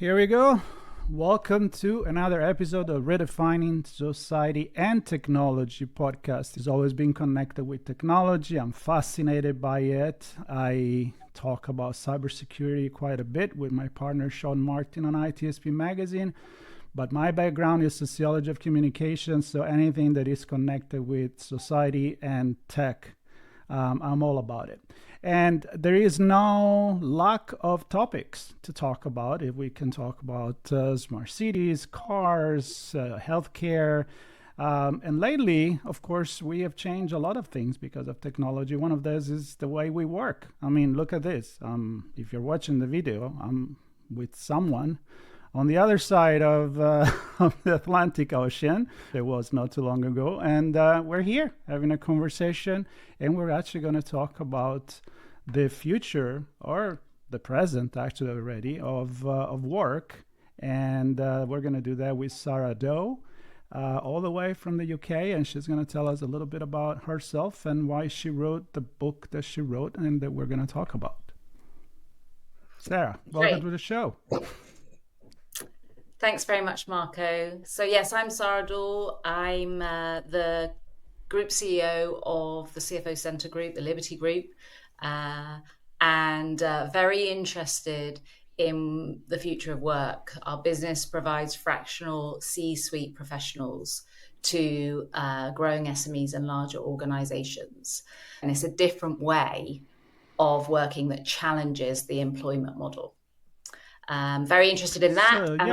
Here we go. Welcome to another episode of Redefining Society and Technology podcast. It's always been connected with technology. I'm fascinated by it. I talk about cybersecurity quite a bit with my partner Sean Martin on ITSPmagazine. But my background is sociology of communication, so anything that is connected with society and tech, I'm all about it. And there is no lack of topics to talk about. If we can talk about smart cities, cars, healthcare. And lately, of course, we have changed a lot of things because of technology. One of those is the way we work. I mean, look at this. If you're watching the video, I'm with someone on the other side of the Atlantic Ocean. It was not too long ago. And we're here having a conversation. And we're actually going to talk about the future, or the present actually already, of work. And we're going to do that with Sara Daw, all the way from the UK. And she's going to tell us a little bit about herself and why she wrote the book that she wrote and that we're going to talk about. Sara, welcome to the show. Thanks very much, Marco. So yes, I'm Sara Daw. I'm the Group CEO of the CFO Centre Group, the Liberty Group, and very interested in the future of work. Our business provides fractional C-suite professionals to growing SMEs and larger organisations. And it's a different way of working that challenges the employment model. Very interested in that, and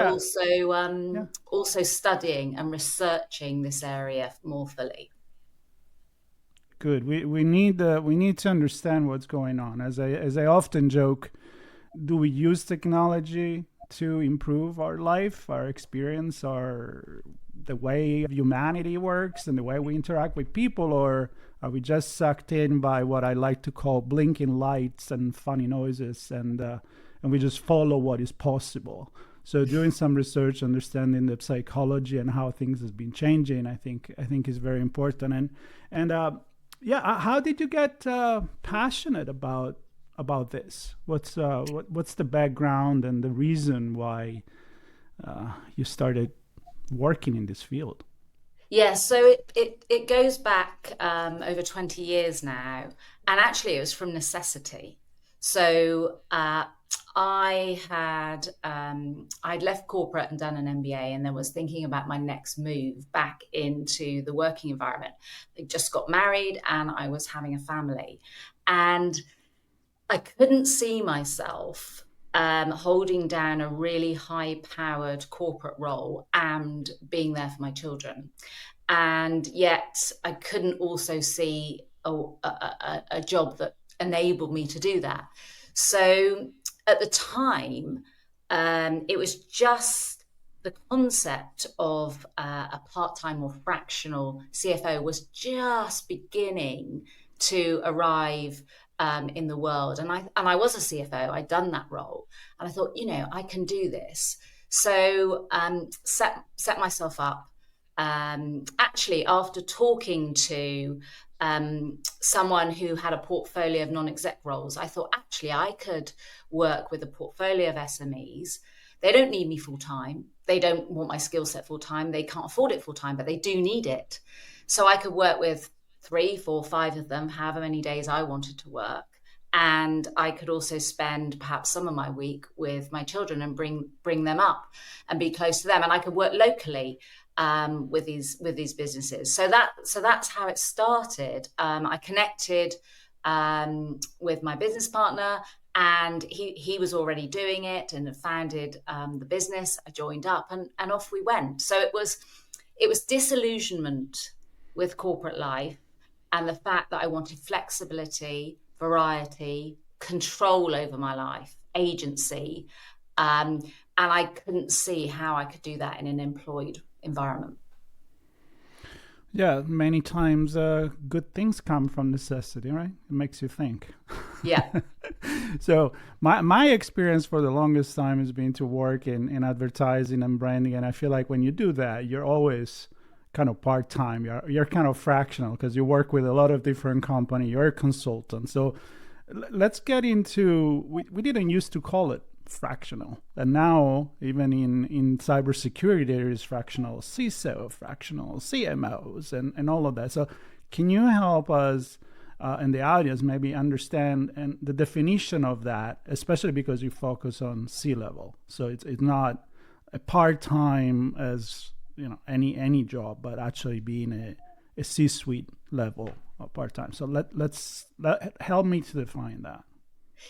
also studying and researching this area more fully. Good. We need to understand what's going on. As I often joke, do we use technology to improve our life, our experience, the way humanity works and the way we interact with people, or are we just sucked in by what I like to call blinking lights and funny noises and we just follow what is possible? So doing some research, understanding the psychology and how things has been changing, I think is very important. How did you get passionate about this? What's the background and the reason why you started working in this field? Yeah, so it goes back over 20 years now, and actually it was from necessity. So I'd left corporate and done an MBA, and then was thinking about my next move back into the working environment. I just got married and I was having a family, and I couldn't see myself holding down a really high-powered corporate role and being there for my children. And yet I couldn't also see a job that enabled me to do that. So at the time, it was just the concept of a part-time or fractional CFO was just beginning to arrive in the world. And I was a CFO. I'd done that role. And I thought, I can do this. So set myself up. Actually, after talking to someone who had a portfolio of non-exec roles, I thought, actually, I could work with a portfolio of SMEs. They don't need me full-time. They don't want my skill set full-time. They can't afford it full-time, but they do need it. So I could work with 3, 4, 5 of them, however many days I wanted to work. And I could also spend perhaps some of my week with my children and bring them up and be close to them. And I could work locally with these businesses. So that's how it started. I connected with my business partner, and he was already doing it and had founded the business. I joined up and off we went. So it was disillusionment with corporate life and the fact that I wanted flexibility, variety, control over my life, agency, and I couldn't see how I could do that in an employed environment. Yeah, many times good things come from necessity, right? It makes you think. Yeah. So my experience for the longest time has been to work in advertising and branding, and I feel like when you do that, you're always kind of part-time. You're kind of fractional because you work with a lot of different companies. You're a consultant. So let's get into, we didn't used to call it fractional. And now, even in cybersecurity, there is fractional CISO, fractional CMOs, and all of that. So can you help us and the audience maybe understand and the definition of that, especially because you focus on C-level. So it's not a part-time as any job, but actually being a C-suite level of part-time. So let's help me to define that.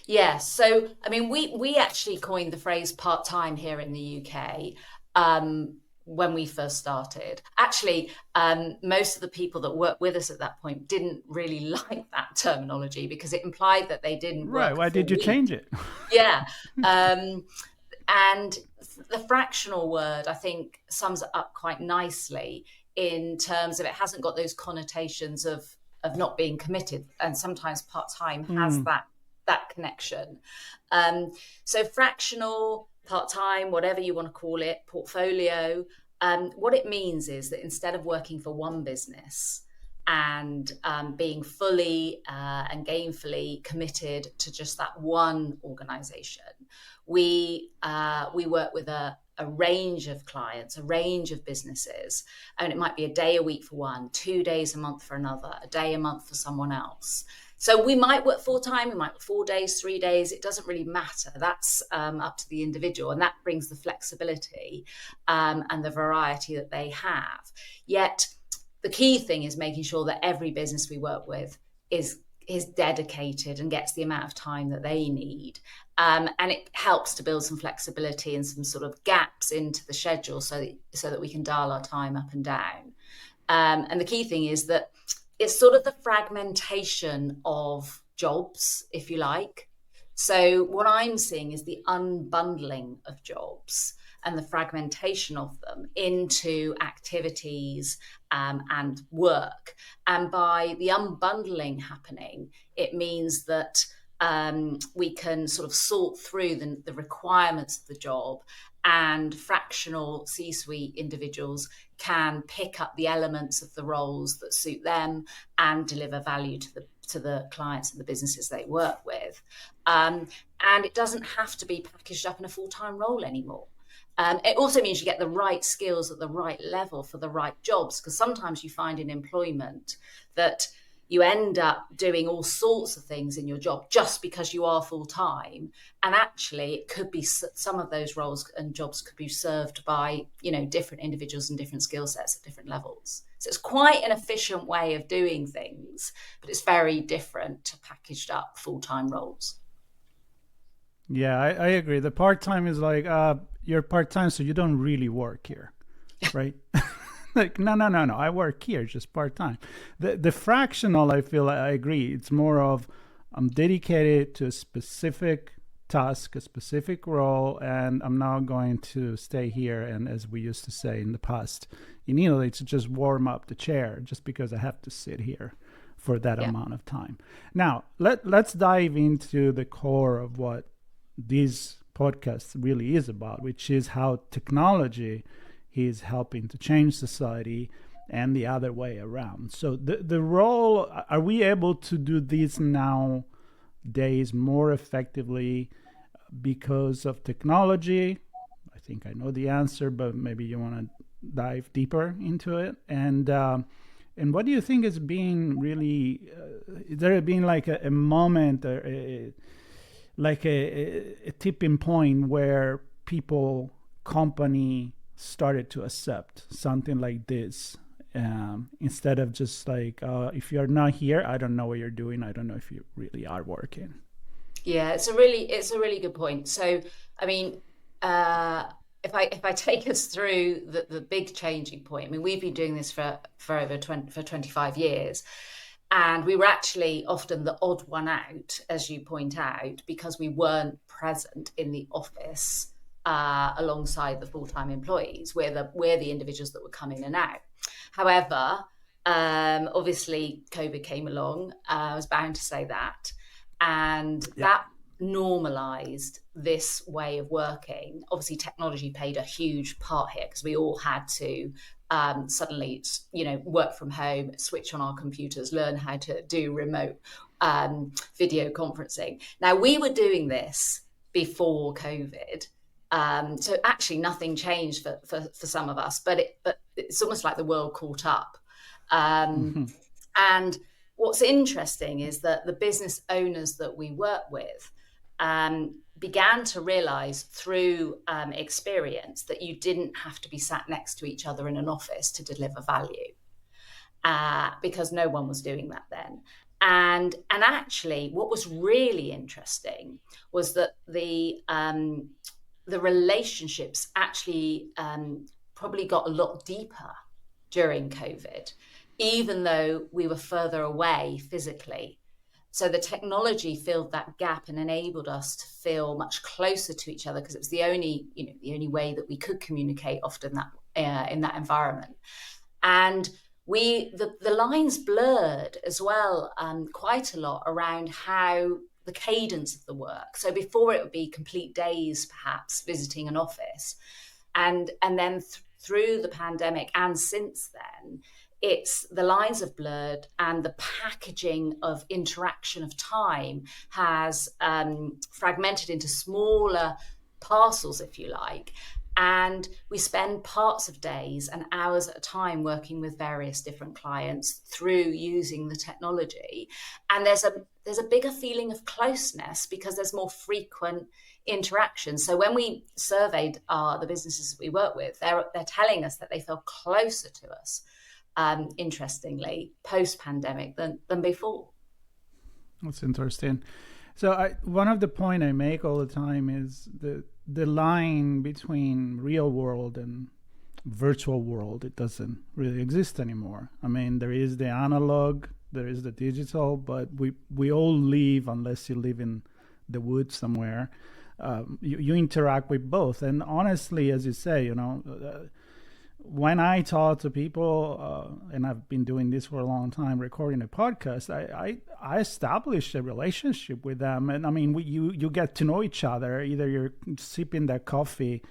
Yeah, so I mean, we actually coined the phrase part-time here in the UK when we first started. Actually, most of the people that worked with us at that point didn't really like that terminology because it implied that they didn't work. Right. Why did you change it? Yeah. And the fractional word, I think, sums it up quite nicely in terms of it hasn't got those connotations of not being committed. And sometimes part-time has that connection. So fractional, part-time, whatever you want to call it, portfolio, what it means is that instead of working for one business and being fully and gainfully committed to just that one organization, we work with a range of clients, a range of businesses, and it might be a day a week for one, 2 days a month for another, a day a month for someone else. So we might work full time, we might work 4 days, 3 days. It doesn't really matter. That's up to the individual, and that brings the flexibility and the variety that they have. Yet the key thing is making sure that every business we work with is dedicated and gets the amount of time that they need. And it helps to build some flexibility and some sort of gaps into the schedule so that we can dial our time up and down. And the key thing is that it's sort of the fragmentation of jobs, if you like. So what I'm seeing is the unbundling of jobs and the fragmentation of them into activities and work. And by the unbundling happening, it means that we can sort of sort through the requirements of the job, and fractional C-suite individuals can pick up the elements of the roles that suit them and deliver value to the clients and the businesses they work with. And it doesn't have to be packaged up in a full-time role anymore. It also means you get the right skills at the right level for the right jobs, because sometimes you find in employment that you end up doing all sorts of things in your job just because you are full-time. And actually, it could be some of those roles and jobs could be served by, different individuals and different skill sets at different levels. So it's quite an efficient way of doing things, but it's very different to packaged up full-time roles. Yeah, I agree. The part-time is like, you're part-time, so you don't really work here, right? Like, no, I work here, just part-time. The fractional, I feel, I agree. It's more of I'm dedicated to a specific task, a specific role, and I'm now going to stay here. And as we used to say in the past, in Italy, to just warm up the chair just because I have to sit here for that amount of time. Now, let's dive into the core of what this podcast really is about, which is how technology is helping to change society and the other way around. So the role, are we able to do this nowadays more effectively because of technology? I think I know the answer, but maybe you want to dive deeper into it. And what do you think has been really, is there been like a moment or a tipping point where company started to accept something like this, instead of just like, if you're not here, I don't know what you're doing. I don't know if you really are working. Yeah, it's a really good point. So, I mean, if I take us through the big changing point, I mean, we've been doing this for 25 years. And we were actually often the odd one out, as you point out, because we weren't present in the office alongside the full-time employees. We're the individuals that would come in and out. However, obviously COVID came along. I was bound to say that. And that normalized this way of working. Obviously, technology played a huge part here because we all had to suddenly, work from home, switch on our computers, learn how to do remote video conferencing. Now, we were doing this before COVID. So actually nothing changed for some of us, but it's almost like the world caught up. And what's interesting is that the business owners that we work with began to realize through experience that you didn't have to be sat next to each other in an office to deliver value, because no one was doing that then. And actually, what was really interesting was that the relationships actually probably got a lot deeper during COVID, even though we were further away physically. So the technology filled that gap and enabled us to feel much closer to each other, because it was the only way that we could communicate often that in that environment. And the lines blurred as well, quite a lot around how the cadence of the work. So before it would be complete days, perhaps visiting an office, and then through the pandemic and since then, the lines have blurred, and the packaging of interaction of time has fragmented into smaller parcels, if you like. And we spend parts of days and hours at a time working with various different clients through using the technology. And there's a bigger feeling of closeness because there's more frequent interaction. So when we surveyed the businesses we work with, they're telling us that they feel closer to us, interestingly, post-pandemic than before. That's interesting. So one of the point I make all the time is the line between real world and virtual world, it doesn't really exist anymore. I mean, there is the analog, there is the digital, but we all live, unless you live in the woods somewhere, you interact with both. And honestly, as you say, when I talk to people, and I've been doing this for a long time, recording a podcast, I established a relationship with them. And I mean, you get to know each other. Either you're sipping that coffee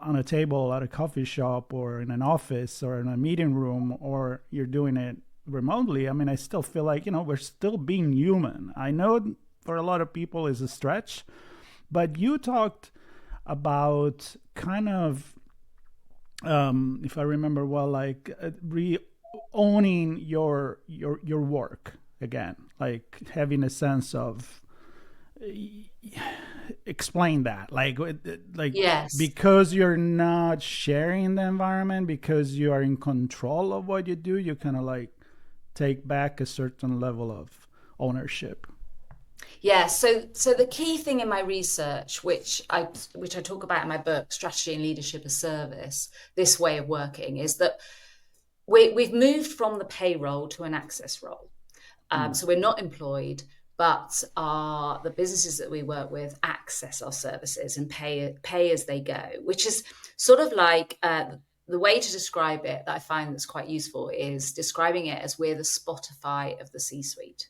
on a table at a coffee shop or in an office or in a meeting room, or you're doing it remotely. I mean, I still feel like, we're still being human. I know for a lot of people it's a stretch, but you talked about kind of, if I remember well, like owning your work again, like having a sense of explain that, like yes, because you're not sharing the environment, because you are in control of what you do, you kind of like take back a certain level of ownership. Yeah, so the key thing in my research, which I talk about in my book, Strategy and Leadership as Service, this way of working, is that we've moved from the payroll to an access role. So we're not employed, but the businesses that we work with access our services and pay as they go, which is sort of like the way to describe it that I find that's quite useful is describing it as we're the Spotify of the C-suite.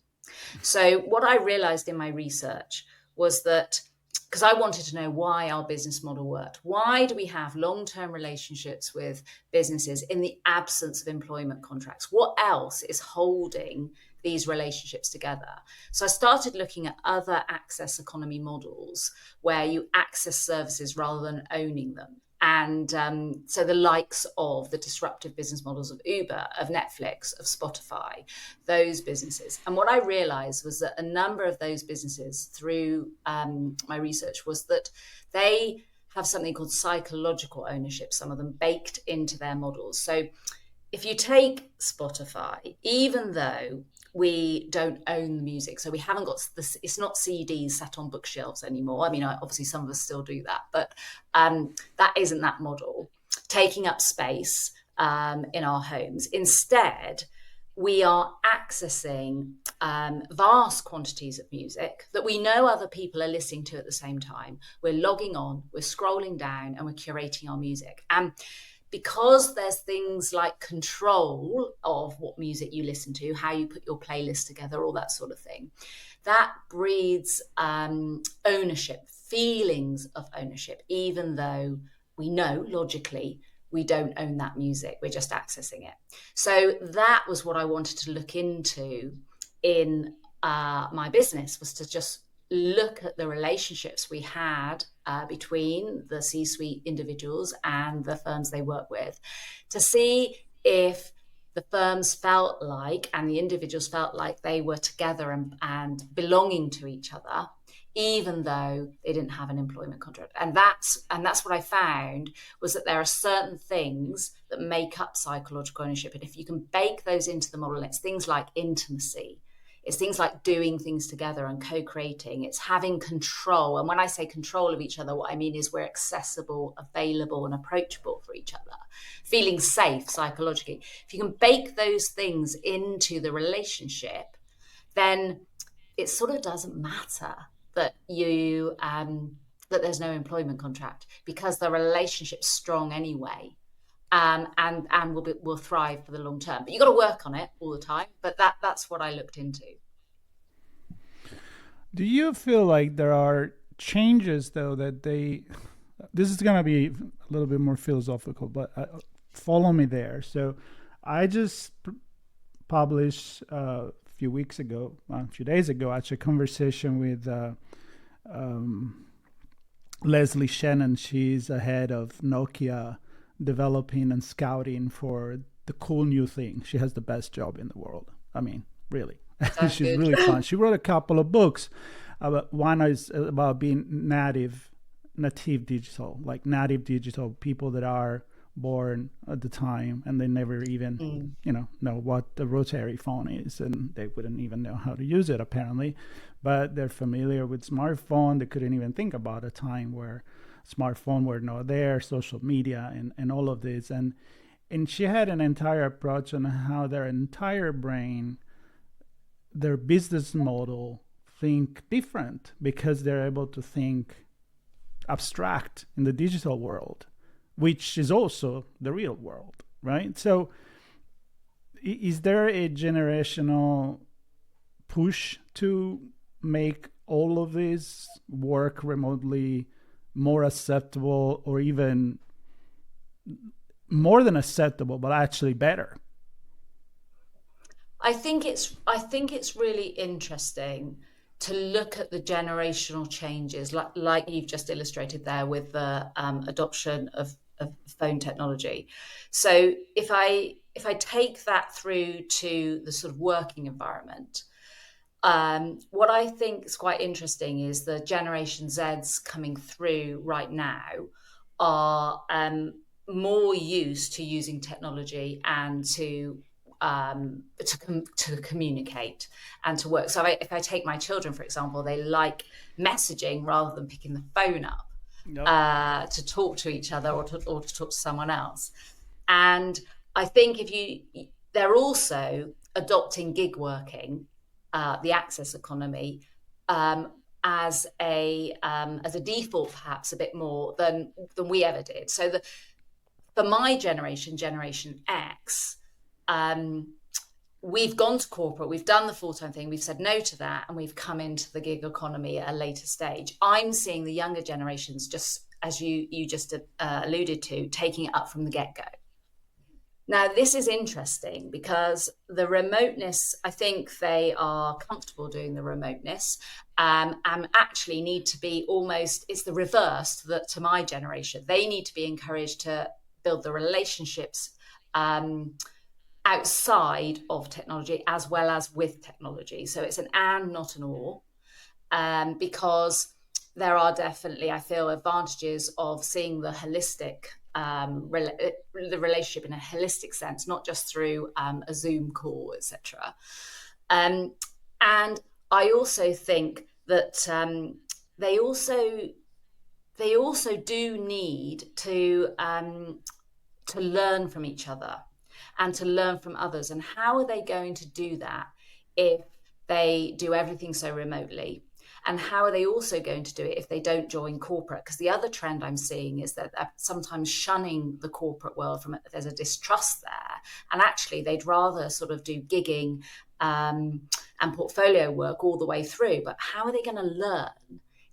So what I realized in my research was that, because I wanted to know why our business model worked. Why do we have long-term relationships with businesses in the absence of employment contracts? What else is holding these relationships together? So I started looking at other access economy models where you access services rather than owning them. And so the likes of the disruptive business models of Uber, of Netflix, of Spotify, those businesses. And what I realized was that a number of those businesses through my research was that they have something called psychological ownership, some of them baked into their models. So if you take Spotify, even though we don't own the music, so we haven't got this, it's not CDs sat on bookshelves anymore. I mean, obviously some of us still do that, but that isn't that model, taking up space in our homes. Instead, we are accessing vast quantities of music that we know other people are listening to at the same time. We're logging on, we're scrolling down, and we're curating our music. And because there's things like control of what music you listen to, how you put your playlist together, all that sort of thing, that breeds ownership, feelings of ownership, even though we know logically we don't own that music, we're just accessing it. So that was what I wanted to look into in my business, was to just look at the relationships we had between the C-suite individuals and the firms they work with to see if the firms felt like and the individuals felt like they were together and belonging to each other, even though they didn't have an employment contract. And that's what I found was that there are certain things that make up psychological ownership. And if you can bake those into the model, it's things like intimacy. It's things like doing things together and co-creating. It's having control. And when I say control of each other, what I mean is we're accessible, available, and approachable for each other. Feeling safe psychologically. If you can bake those things into the relationship, then it sort of doesn't matter that that there's no employment contract, because the relationship's strong anyway. And will thrive for the long term. But you've got to work on it all the time. But that's what I looked into. Do you feel like there are changes, though, that this is going to be a little bit more philosophical, but follow me there. So I just published a few days ago, actually, a conversation with Leslie Shannon. She's a head of Nokia, developing and scouting for the cool new thing. She has the best job in the world. I mean, really. She's really fun. She wrote a couple of books. One is about being native digital, like native digital people that are born at the time and they never even know what the rotary phone is, and they wouldn't even know how to use it apparently, but they're familiar with smartphone. They couldn't even think about a time where smartphone were not there, social media and all of this. And she had an entire approach on how their entire brain, their business model think different, because they're able to think abstract in the digital world, which is also the real world, right? So is there a generational push to make all of this work remotely more acceptable, or even more than acceptable, but actually better? I think it's really interesting to look at the generational changes, like you've just illustrated there with the adoption of phone technology. So if I take that through to the sort of working environment, what I think is quite interesting is the Generation Zs coming through right now are more used to using technology and to communicate and to work. So if I take my children, for example, they like messaging rather than picking the phone up to talk to each other or to talk to someone else. And I think they're also adopting gig working, the access economy, as a default, perhaps a bit more than we ever did. So for my generation, Generation X, we've gone to corporate, we've done the full-time thing, we've said no to that, and we've come into the gig economy at a later stage. I'm seeing the younger generations, just as you just alluded to, taking it up from the get-go. Now, this is interesting because the remoteness, I think they are comfortable doing the remoteness, and actually need to be almost, it's the reverse to my generation. They need to be encouraged to build the relationships outside of technology as well as with technology. So it's an and, not an or, because there are definitely, I feel, advantages of seeing the holistic the relationship in a holistic sense, not just through a Zoom call, etc. And I also think that they also do need to learn from each other and to learn from others. And how are they going to do that if they do everything so remotely? And how are they also going to do it if they don't join corporate? Because the other trend I'm seeing is that they're sometimes shunning the corporate world there's a distrust there. And actually, they'd rather sort of do gigging and portfolio work all the way through. But how are they going to learn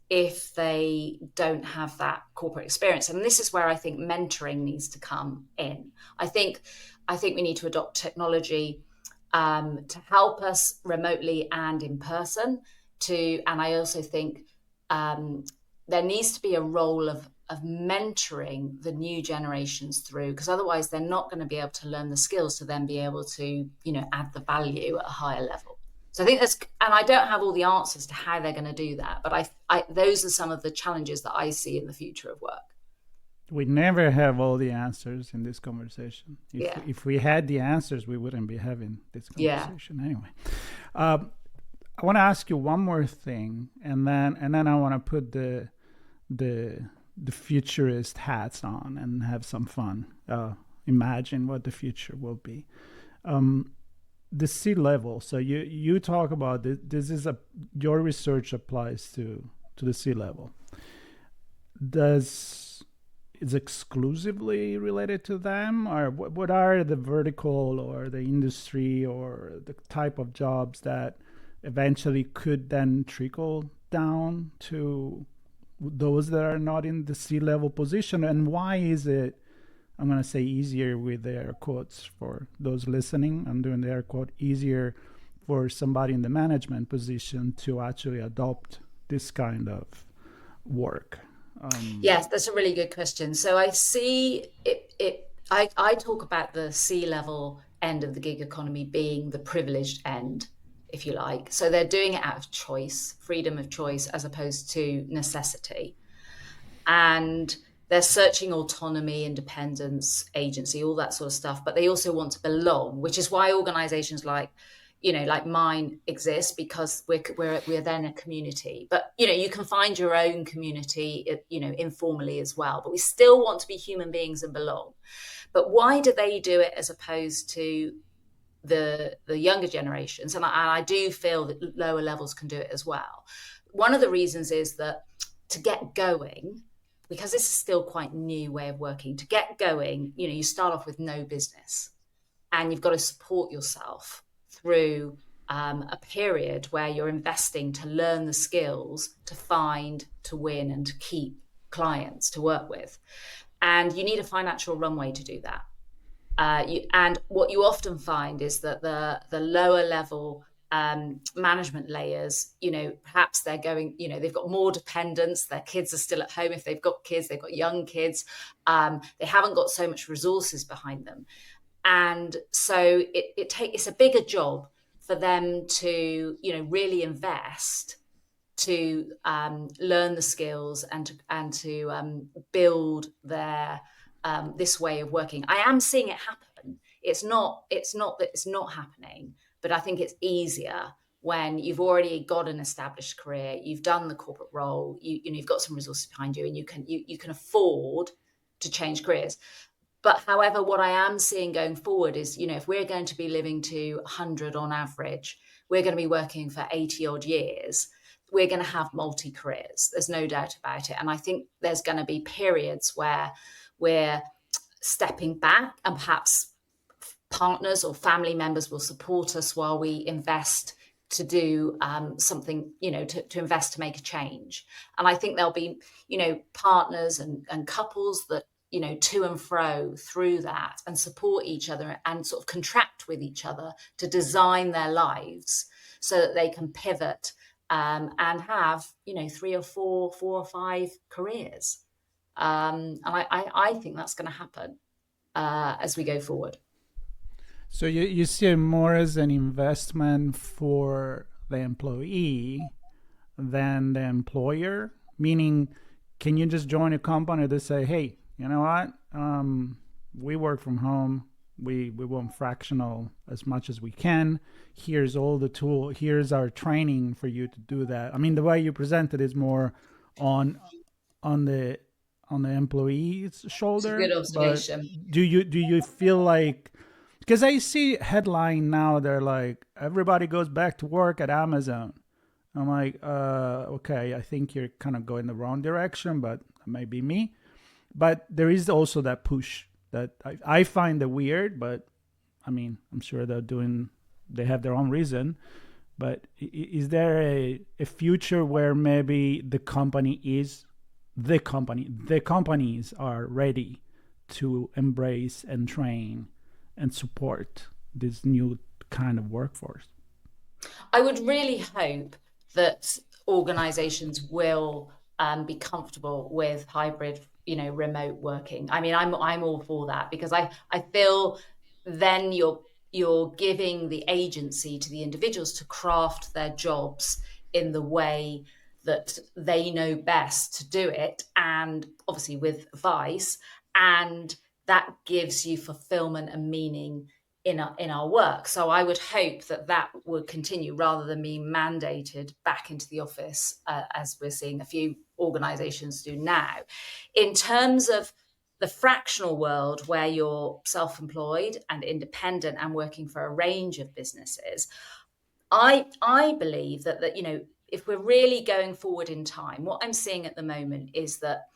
if they don't have that corporate experience? And this is where I think mentoring needs to come in. I think we need to adopt technology to help us remotely and in person, and I also think there needs to be a role of mentoring the new generations through, because otherwise they're not going to be able to learn the skills to then be able to, add the value at a higher level. So I think and I don't have all the answers to how they're going to do that, but those are some of the challenges that I see in the future of work. We never have all the answers in this conversation. If we had the answers, we wouldn't be having this conversation anyway. I want to ask you one more thing, and then I want to put the futurist hats on and have some fun. Imagine what the future will be. The C-level. So you talk about this is your research applies to the C-level. Is exclusively related to them, or what are the vertical or the industry or the type of jobs that eventually could then trickle down to those that are not in the C-level position? And why is it, I'm going to say easier with the air quotes for those listening, I'm doing the air quote, easier for somebody in the management position to actually adopt this kind of work? Yes, that's a really good question. So I see I talk about the C-level end of the gig economy being the privileged end, if you like. So they're doing it out of choice, freedom of choice, as opposed to necessity. And they're searching autonomy, independence, agency, all that sort of stuff. But they also want to belong, which is why organizations like mine exist, because we're then a community. But you can find your own community informally as well, but we still want to be human beings and belong. But why do they do it as opposed to the younger generations? And I do feel that lower levels can do it as well. One of the reasons is that to get going, because this is still quite new way of working, to get going, you start off with no business, and you've got to support yourself through a period where you're investing to learn the skills to find, to win, and to keep clients to work with. And you need a financial runway to do that. And what you often find is that the lower level management layers, perhaps they're going, they've got more dependents, their kids are still at home. If they've got kids, they've got young kids. They haven't got so much resources behind them. And so it's a bigger job for them to, really invest to learn the skills and to build their this way of working. I am seeing it happen. It's not that it's not happening, but I think it's easier when you've already got an established career, you've done the corporate role, you've got some resources behind you, and you can afford to change careers. But however, what I am seeing going forward is, if we're going to be living to 100 on average, we're going to be working for 80 odd years, we're going to have multi-careers. There's no doubt about it. And I think there's going to be periods where we're stepping back, and perhaps partners or family members will support us while we invest to do something, to invest to make a change. And I think there'll be, partners and couples that, to and fro through that and support each other and sort of contract with each other to design their lives so that they can pivot and have, 3 or 4 or 5 careers. And I think that's going to happen as we go forward. So you see it more as an investment for the employee than the employer? Meaning, can you just join a company that say, hey, you know what? We work from home. We want fractional as much as we can. Here's all the tool. Here's our training for you to do that. I mean, the way you present it is more on the employee's shoulder. It's a good observation. Do you feel like, because I see headline now, they're like, everybody goes back to work at Amazon. I'm like, okay, I think you're kind of going the wrong direction, but that might be me. But there is also that push that I find it weird, but I mean, I'm sure they have their own reason. But is there a future where maybe the companies are ready to embrace and train and support this new kind of workforce? I would really hope that organizations will be comfortable with hybrid, remote working. I mean, I'm all for that, because I feel then you're giving the agency to the individuals to craft their jobs in the way that they know best to do it, and obviously with advice, and that gives you fulfillment and meaning in our work. So I would hope that would continue, rather than being mandated back into the office, as we're seeing a few organizations do now. In terms of the fractional world, where you're self-employed and independent and working for a range of businesses, I believe that if we're really going forward in time, what I'm seeing at the moment is that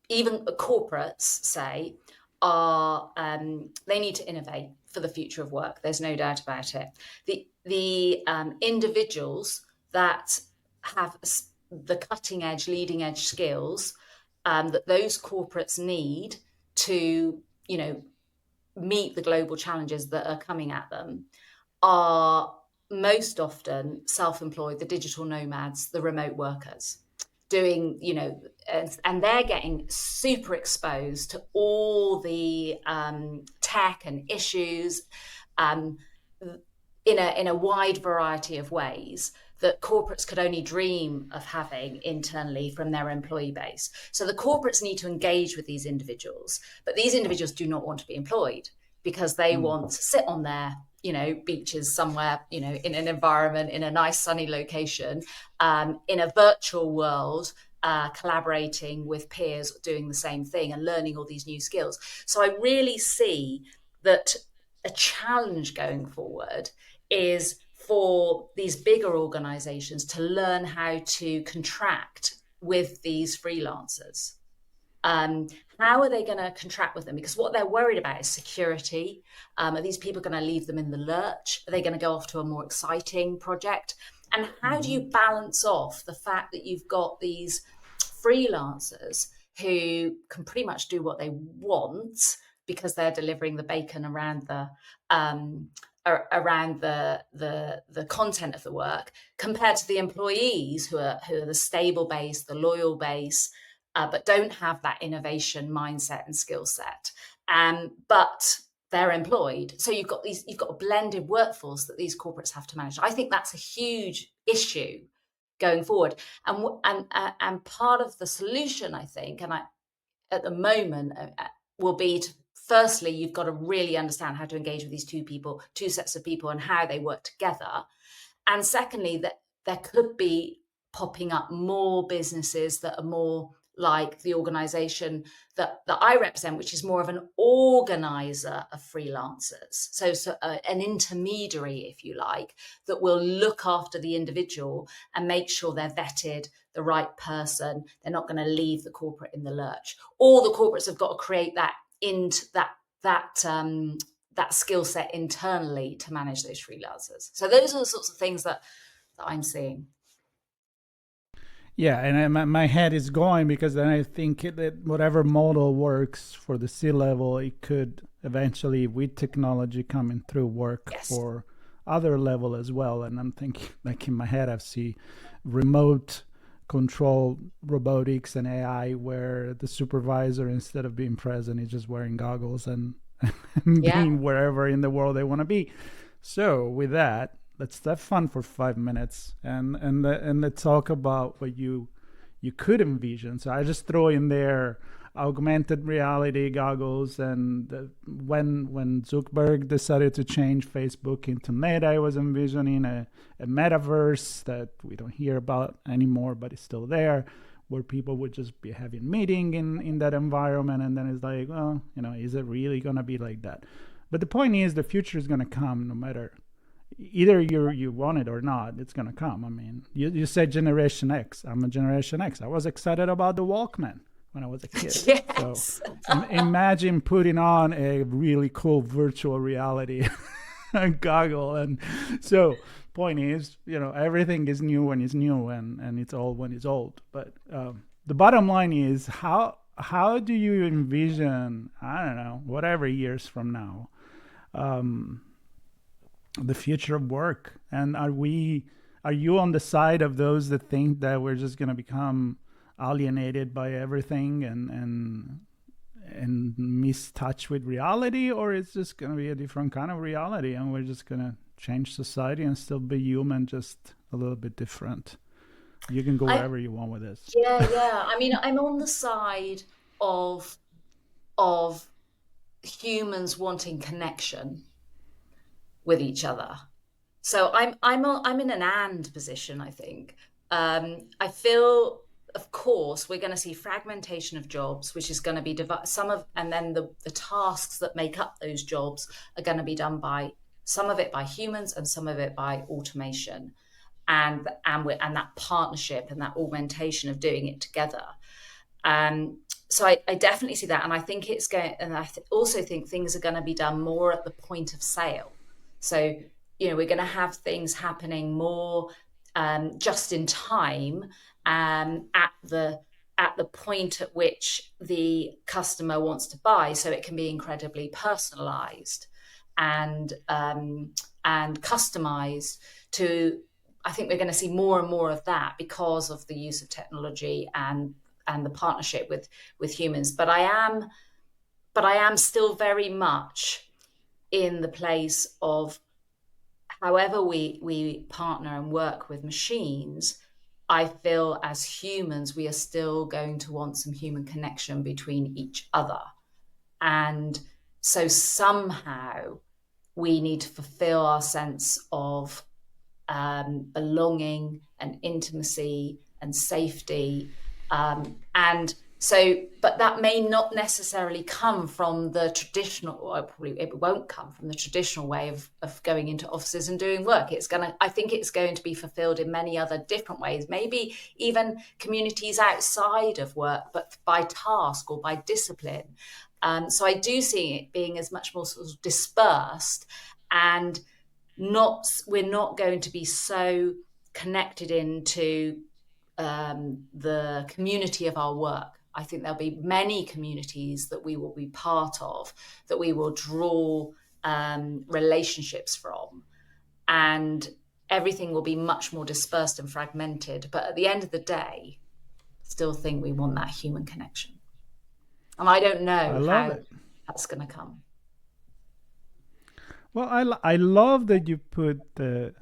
even corporates say they need to innovate for the future of work. There's no doubt about it. The individuals that have the cutting edge, leading edge skills that those corporates need to, meet the global challenges that are coming at them are most often self-employed, the digital nomads, the remote workers, doing, and they're getting super exposed to all the tech and issues in a wide variety of ways that corporates could only dream of having internally from their employee base. So the corporates need to engage with these individuals, but these individuals do not want to be employed, because they want to sit on their beaches somewhere, in an environment, in a nice sunny location, in a virtual world, collaborating with peers doing the same thing and learning all these new skills. So I really see that a challenge going forward is for these bigger organizations to learn how to contract with these freelancers. How are they going to contract with them? Because what they're worried about is security. Are these people going to leave them in the lurch? Are they going to go off to a more exciting project? And how do you balance off the fact that you've got these freelancers who can pretty much do what they want because they're delivering the bacon around the content of the work, compared to the employees who are the stable base, the loyal base, but don't have that innovation mindset and skill set. But they're employed. So you've got a blended workforce that these corporates have to manage. I think that's a huge issue going forward. And part of the solution, I think, at the moment, will be to, firstly, you've got to really understand how to engage with these two sets of people, and how they work together. And secondly, that there could be popping up more businesses that are more like the organization that I represent, which is more of an organizer of freelancers. So an intermediary, if you like, that will look after the individual and make sure they're vetted, the right person. They're not going to leave the corporate in the lurch. All the corporates have got to create that skill set internally to manage those freelancers. So those are the sorts of things that I'm seeing. Yeah, and my head is going, because then I think that whatever model works for the C-level, it could eventually, with technology coming through, work for other level as well. And I'm thinking, like in my head, I see remote control robotics and AI, where the supervisor, instead of being present, is just wearing goggles and being wherever in the world they want to be. So with that, let's have fun for 5 minutes and let's talk about what you could envision. So I just throw in there augmented reality goggles, and when Zuckerberg decided to change Facebook into Meta, I was envisioning a metaverse that we don't hear about anymore, but it's still there, where people would just be having meeting in that environment. And then it's like, well, is it really going to be like that? But the point is, the future is going to come no matter. Either you want it or not, it's going to come. I mean, you said Generation X. I'm a Generation X. I was excited about the Walkman when I was a kid. Yes. So imagine putting on a really cool virtual reality goggle. And so point is, everything is new when it's new, and it's old when it's old. But the bottom line is, how do you envision, I don't know, whatever years from now, the future of work? And are we are you on the side of those that think that we're just going to become alienated by everything and miss touch with reality, or it's just going to be a different kind of reality and we're just going to change society and still be human, just a little bit different? You can go I wherever you want with this. yeah. I mean, I'm on the side of of humans wanting connection with each other. So I'm in an and position, I think. I feel, of course, we're going to see fragmentation of jobs, which is going to be some of, and then the tasks that make up those jobs are going to be done by some of it by humans and some of it by automation, and that partnership and that augmentation of doing it together. So I definitely see that, and I think it's going, and also think things are going to be done more at the point of sale. So we're going to have things happening more just in time, at the point at which the customer wants to buy, so it can be incredibly personalized and customized to. I think we're going to see more and more of that because of the use of technology and the partnership with humans. But I am still very much in the place of, however we partner and work with machines, I feel as humans we are still going to want some human connection between each other. And so somehow we need to fulfill our sense of belonging and intimacy and safety. And so, but that may not necessarily come from the traditional, or probably it won't come from the traditional way of going into offices and doing work. I think it's going to be fulfilled in many other different ways, maybe even communities outside of work, but by task or by discipline. So I do see it being as much more sort of dispersed, and we're not going to be so connected into the community of our work. I think there'll be many communities that we will be part of, that we will draw relationships from, and everything will be much more dispersed and fragmented. But at the end of the day, still think we want that human connection. And I don't know how that's going to come. Well, I love that you put the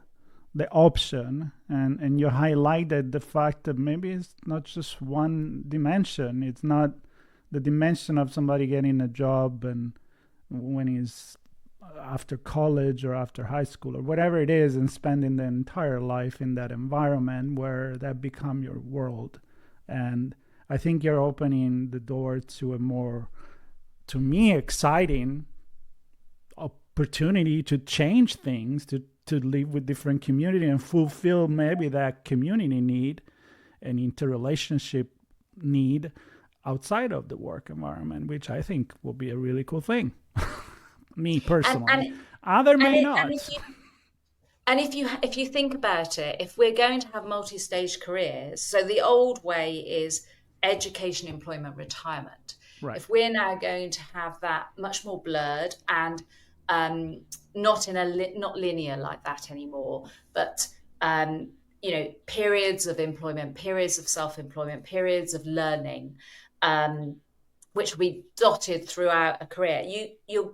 option, and you highlighted the fact that maybe it's not just one dimension. It's not the dimension of somebody getting a job and when he's after college or after high school or whatever it is, and spending the entire life in that environment where that become your world. And I think you're opening the door to a more, to me, exciting opportunity to change things, to live with different community and fulfill maybe that community need and interrelationship need outside of the work environment, which I think will be a really cool thing. Me personally. Other may not. And if you think about it, if we're going to have multi-stage careers, so the old way is education, employment, retirement. Right. If we're now going to have that much more blurred and not linear like that anymore, but periods of employment, periods of self-employment, periods of learning, which will be dotted throughout a career.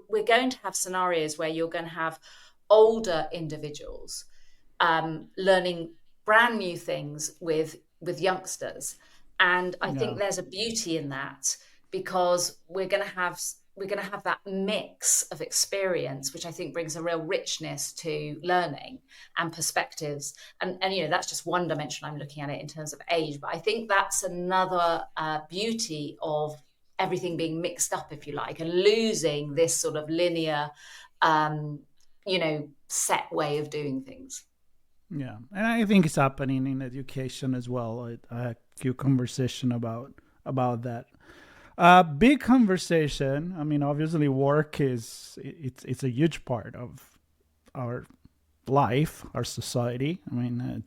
We're going to have scenarios where you're going to have older individuals learning brand new things with youngsters, and I think there's a beauty in that, because we're going to have that mix of experience, which I think brings a real richness to learning and perspectives. And that's just one dimension I'm looking at it in terms of age. But I think that's another beauty of everything being mixed up, if you like, and losing this sort of linear, set way of doing things. Yeah. And I think it's happening in education as well. I had a few conversations about that. Big conversation. I mean, obviously, work it's a huge part of our life, our society. I mean,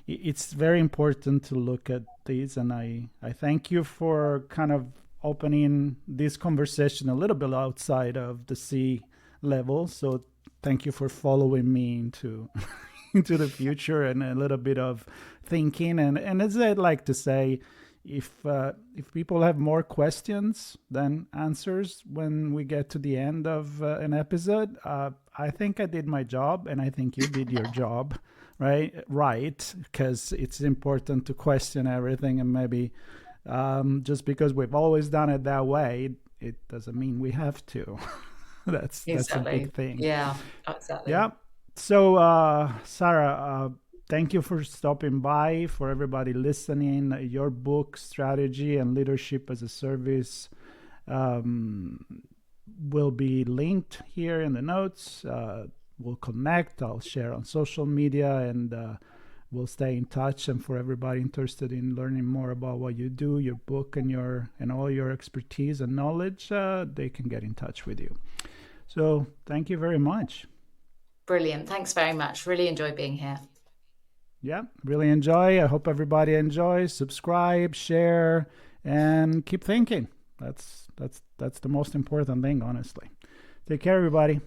it's very important to look at these, and I thank you for kind of opening this conversation a little bit outside of the C level. So thank you for following me into into the future and a little bit of thinking. And as I'd like to say, if people have more questions than answers when we get to the end of an episode, I think I did my job, and I think you did your job, right? Right, because it's important to question everything, and maybe just because we've always done it that way, it doesn't mean we have to. That's a big thing. Yeah, exactly. Yeah. So, Sara, thank you for stopping by. For everybody listening, your book, Strategy and Leadership as a Service, will be linked here in the notes. We'll connect. I'll share on social media, and we'll stay in touch. And for everybody interested in learning more about what you do, your book, and all your expertise and knowledge, they can get in touch with you. So thank you very much. Brilliant. Thanks very much. Really enjoy being here. Yeah, really enjoy. I hope everybody enjoys. Subscribe, share, and keep thinking. That's the most important thing, honestly. Take care, everybody.